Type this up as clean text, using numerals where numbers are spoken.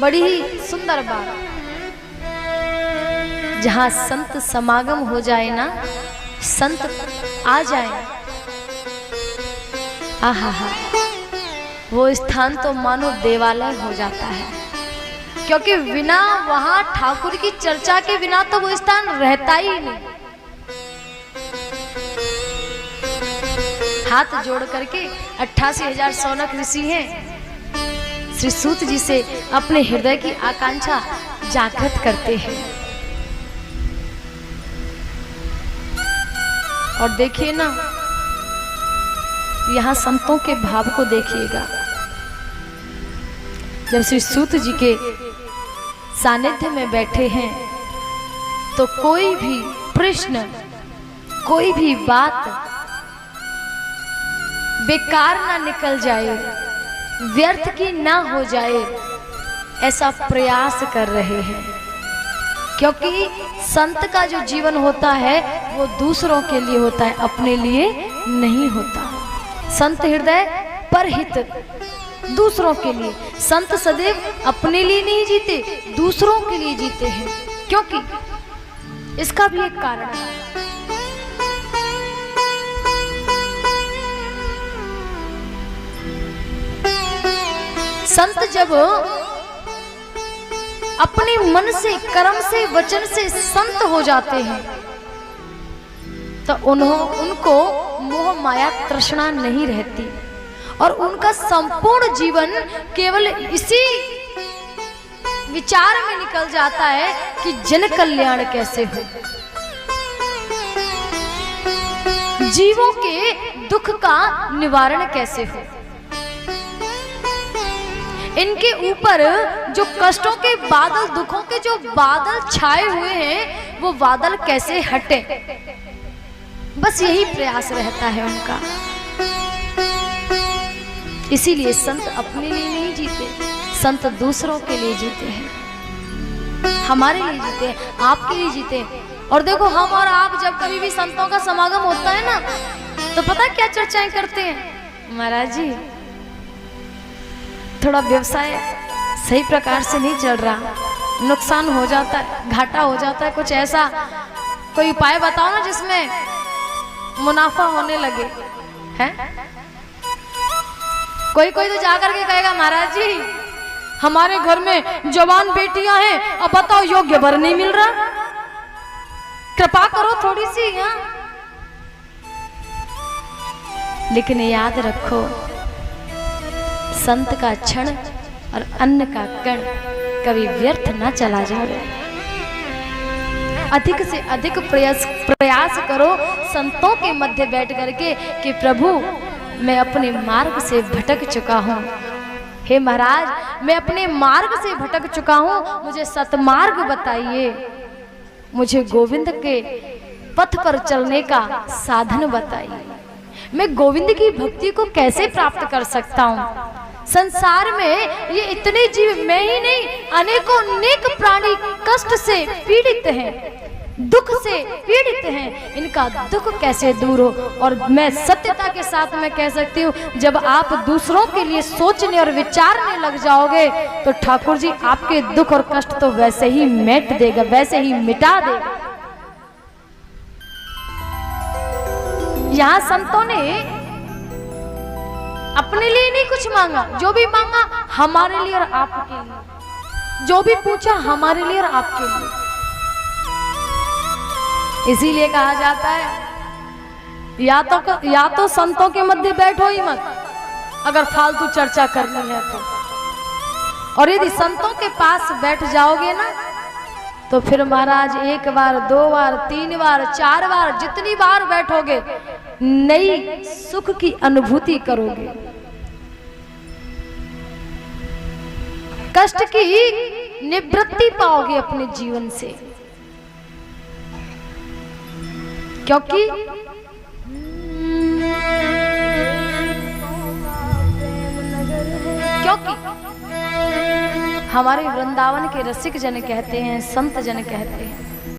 बड़ी ही सुंदर बात, जहां संत समागम हो जाए ना, संत आ जाए, आहा हा, वो स्थान तो मानो देवालय हो जाता है। क्योंकि बिना वहां ठाकुर की चर्चा के बिना तो वो स्थान रहता ही नहीं। हाथ जोड़ करके 88,000 सौनक ऋषि हैं, श्री सूत जी से अपने हृदय की आकांक्षा जागृत करते हैं। और देखिए ना, यहाँ संतों के भाव को देखिएगा। जब श्री सूत जी के सानिध्य में बैठे हैं तो कोई भी प्रश्न, कोई भी बात बेकार ना निकल जाए, व्यर्थ की ना हो जाए, ऐसा प्रयास कर रहे हैं। क्योंकि संत का जो जीवन होता है वो दूसरों के लिए होता है, अपने लिए नहीं होता। संत हृदय परहित, दूसरों के लिए। संत सदैव अपने लिए नहीं जीते, दूसरों के लिए जीते हैं। क्योंकि इसका भी एक कारण है। संत जब अपने मन से, कर्म से, वचन से संत हो जाते हैं तो उनको मोह माया तृष्णा नहीं रहती और उनका संपूर्ण जीवन केवल इसी विचार में निकल जाता है कि जन कल्याण कैसे हो, जीवों के दुख का निवारण कैसे हो, इनके ऊपर जो कष्टों के बादल, दुखों के जो बादल छाए हुए हैं वो बादल कैसे हटे, बस यही प्रयास रहता है उनका। इसीलिए संत अपने लिए नहीं जीते, संत दूसरों के लिए जीते हैं, हमारे लिए जीते हैं, आपके लिए जीते हैं। और देखो, हम और आप जब कभी भी संतों का समागम होता है ना, तो पता क्या चर्चाएं करते हैं? महाराज जी, थोड़ा व्यवसाय सही प्रकार से नहीं चल रहा, नुकसान हो जाता है, घाटा हो जाता है, कुछ ऐसा कोई उपाय बताओ ना जिसमें मुनाफा होने लगे। हैं? कोई कोई तो जाकर के कहेगा, महाराज जी हमारे घर में जवान बेटियां हैं, अब बताओ योग्य वर नहीं मिल रहा, कृपा करो थोड़ी सी। यहाँ लेकिन याद रखो, संत का क्षण और अन्न का कण कभी व्यर्थ ना चला जाए। अधिक से अधिक प्रयास करो संतों के मध्य बैठ करके कि प्रभु मैं अपने मार्ग से भटक चुका हूँ, हे महाराज मैं अपने मार्ग से भटक चुका हूँ, मुझे सतमार्ग बताइए, मुझे गोविंद के पथ पर चलने का साधन बताइए, मैं गोविंद की भक्ति को कैसे प्राप्त कर सकता हूँ। संसार में ये इतने जीव, मैं ही नहीं, अनेकों अनेक प्राणी कष्ट से पीड़ित हैं, दुख से पीड़ित हैं, इनका दुख कैसे दूर हो। और मैं सत्यता के साथ में कह सकती हूँ, जब आप दूसरों के लिए सोचने और विचारने लग जाओगे तो ठाकुर जी आपके दुख और कष्ट तो वैसे ही मिट देगा, वैसे ही मिटा देगा। यहाँ संतों ने अपने लिए नहीं कुछ मांगा, जो भी मांगा हमारे लिए और आपके लिए, जो भी पूछा हमारे लिए और आपके लिए। इसीलिए कहा जाता है या तो संतों के मध्य बैठो ही मत, अगर फालतू चर्चा करनी है तो। और यदि संतों के पास बैठ जाओगे ना तो फिर महाराज एक बार, दो बार, तीन बार, चार बार, जितनी बार बैठोगे नई सुख की अनुभूति करोगे, कष्ट की निवृत्ति पाओगे अपने जीवन से। क्योंकि हमारे वृंदावन के रसिक जन कहते हैं, संत जन कहते हैं,